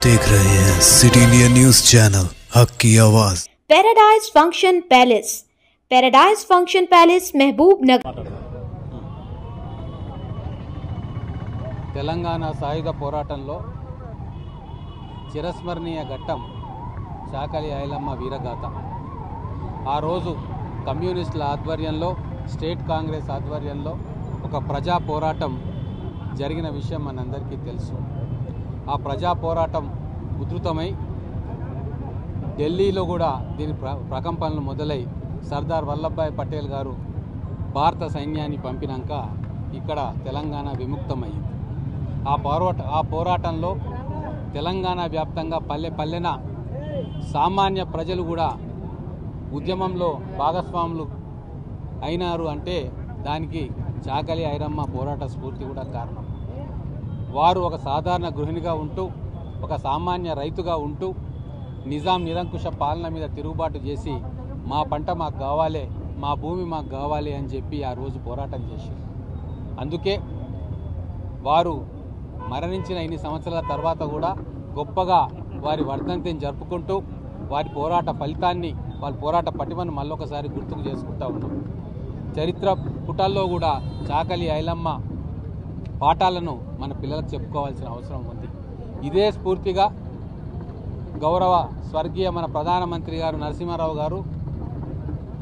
देख रहे हैं सिटी इंडिया न्यूज चैनल हक की आवाज। पैराडाइज फंक्शन पैलेस महबूब नगर। తెలంగాణ సాయుధ పోరాటంలో చిరస్మరణీయ ఘట్టం చాకలి ఐలమ్మ వీరగాథ. ఆ రోజు కమ్యూనిస్టుల ఆధ్వర్యంలో, స్టేట్ కాంగ్రెస్ ఆధ్వర్యంలో ఒక ప్రజా పోరాటం జరిగిన విషయం మనందరికీ తెలుసు. ఆ ప్రజా పోరాటం ఉధృతమై ఢిల్లీలో కూడా దీని ప్రకంపనలు మొదలై సర్దార్ వల్లభాయ్ పటేల్ గారు భారత సైన్యాన్ని పంపినాక ఇక్కడ తెలంగాణ విముక్తమైంది. ఆ పోరాటంలో తెలంగాణ వ్యాప్తంగా పల్లెన సామాన్య ప్రజలు కూడా ఉద్యమంలో భాగస్వాములు అయినారు అంటే దానికి చాకలి ఐలమ్మ పోరాట స్ఫూర్తి కూడా కారణం. వారు ఒక సాధారణ గృహిణిగా ఉంటూ, ఒక సామాన్య రైతుగా ఉంటూ నిజాం నిరంకుశ పాలన మీద తిరుగుబాటు చేసి మా పంట మాకు కావాలి, మా భూమి మాకు కావాలి అని చెప్పి ఆ రోజు పోరాటం చేశారు. అందుకే వారు మరణించిన ఇన్ని సంవత్సరాల తర్వాత కూడా గొప్పగా వారి వర్ధంతిని జరుపుకుంటూ వారి పోరాట ఫలితాన్ని, వారి పోరాట పటిమను మళ్ళొకసారి గుర్తుకు చేసుకుంటూ ఉన్నాం. చరిత్ర పుటల్లో కూడా చాకలి ఐలమ్మ పాఠాలను మన పిల్లలకు చెప్పుకోవాల్సిన అవసరం ఉంది. ఇదే స్ఫూర్తిగా గౌరవ స్వర్గీయ మన ప్రధానమంత్రి గారు నరసింహారావు గారు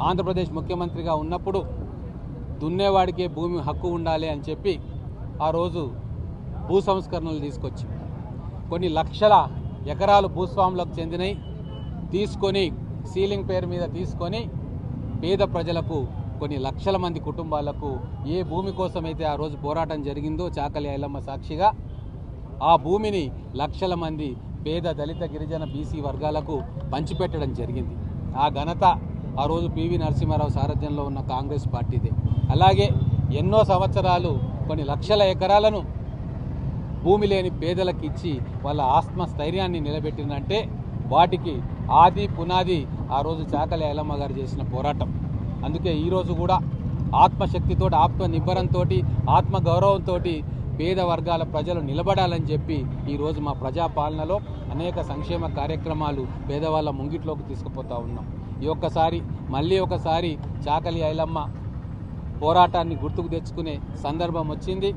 ఆంధ్రప్రదేశ్ ముఖ్యమంత్రిగా ఉన్నప్పుడు దున్నేవాడికే భూమి హక్కు ఉండాలి అని చెప్పి ఆ రోజు భూ సంస్కరణలు తీసుకొచ్చి కొన్ని లక్షల ఎకరాలు భూస్వాములకు చెందినవి తీసుకొని, సీలింగ్ పేరు మీద తీసుకొని పేద ప్రజలకు, కొన్ని లక్షల మంది కుటుంబాలకు ఏ భూమి కోసమైతే ఆ రోజు పోరాటం జరిగిందో చాకలి ఐలమ్మ సాక్షిగా ఆ భూమిని లక్షల మంది పేద దళిత గిరిజన బీసీ వర్గాలకు పంచిపెట్టడం జరిగింది. ఆ ఘనత ఆ రోజు పివి నరసింహారావు సారథ్యంలో ఉన్న కాంగ్రెస్ పార్టీదే. అలాగే ఎన్నో సంవత్సరాలు కొన్ని లక్షల ఎకరాలను భూమి లేని పేదలకు ఇచ్చి వాళ్ళ ఆత్మస్థైర్యాన్ని నిలబెట్టిందంటే వాటికి ఆది పునాది ఆ రోజు చాకలి ఐలమ్మ గారు చేసిన పోరాటం. అందుకే ఈరోజు కూడా ఆత్మశక్తితో, ఆత్మ నిబ్బరంతో, ఆత్మ గౌరవంతో పేద వర్గాల ప్రజలు నిలబడాలని చెప్పి ఈరోజు మా ప్రజాపాలనలో అనేక సంక్షేమ కార్యక్రమాలు పేదవాళ్ళ ముంగిట్లోకి తీసుకుపోతూ ఉన్నాం. మళ్ళీ ఒకసారి చాకలి ఐలమ్మ పోరాటాన్ని గుర్తుకు తెచ్చుకునే సందర్భం వచ్చింది.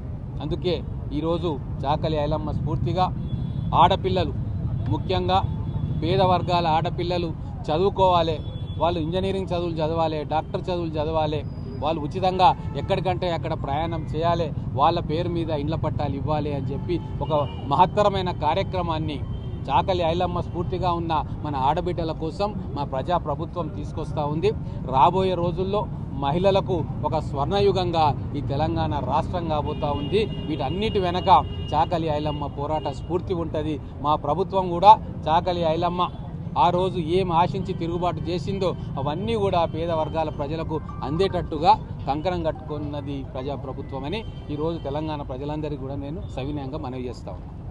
అందుకే ఈరోజు చాకలి ఐలమ్మ స్ఫూర్తిగా ఆడపిల్లలు, ముఖ్యంగా పేద వర్గాల ఆడపిల్లలు చదువుకోవాలి, వాళ్ళు ఇంజనీరింగ్ చదువులు చదవాలి, డాక్టర్ చదువులు చదవాలి, వాళ్ళు ఉచితంగా ఎక్కడికంటే అక్కడ ప్రయాణం చేయాలి, వాళ్ళ పేరు మీద ఇండ్ల పట్టాలు ఇవ్వాలి అని చెప్పి ఒక మహత్తరమైన కార్యక్రమాన్ని చాకలి ఐలమ్మ స్ఫూర్తిగా ఉన్న మన ఆడబిడ్డల కోసం మా ప్రజా ప్రభుత్వం తీసుకొస్తూ ఉంది. రాబోయే రోజుల్లో మహిళలకు ఒక స్వర్ణయుగంగా ఈ తెలంగాణ రాష్ట్రం కాబోతూ ఉంది. వీటన్నిటి వెనక చాకలి ఐలమ్మ పోరాట స్ఫూర్తి ఉంటుంది. మా ప్రభుత్వం కూడా చాకలి ఐలమ్మ ఆ రోజు ఏం ఆశించి తిరుగుబాటు చేసిందో అవన్నీ కూడా పేద వర్గాల ప్రజలకు అందేటట్టుగా కంకణం కట్టుకున్నది ప్రజాప్రభుత్వం అని ఈరోజు తెలంగాణ ప్రజలందరికీ కూడా నేను సవినయంగా మనవి చేస్తా ఉన్నాను.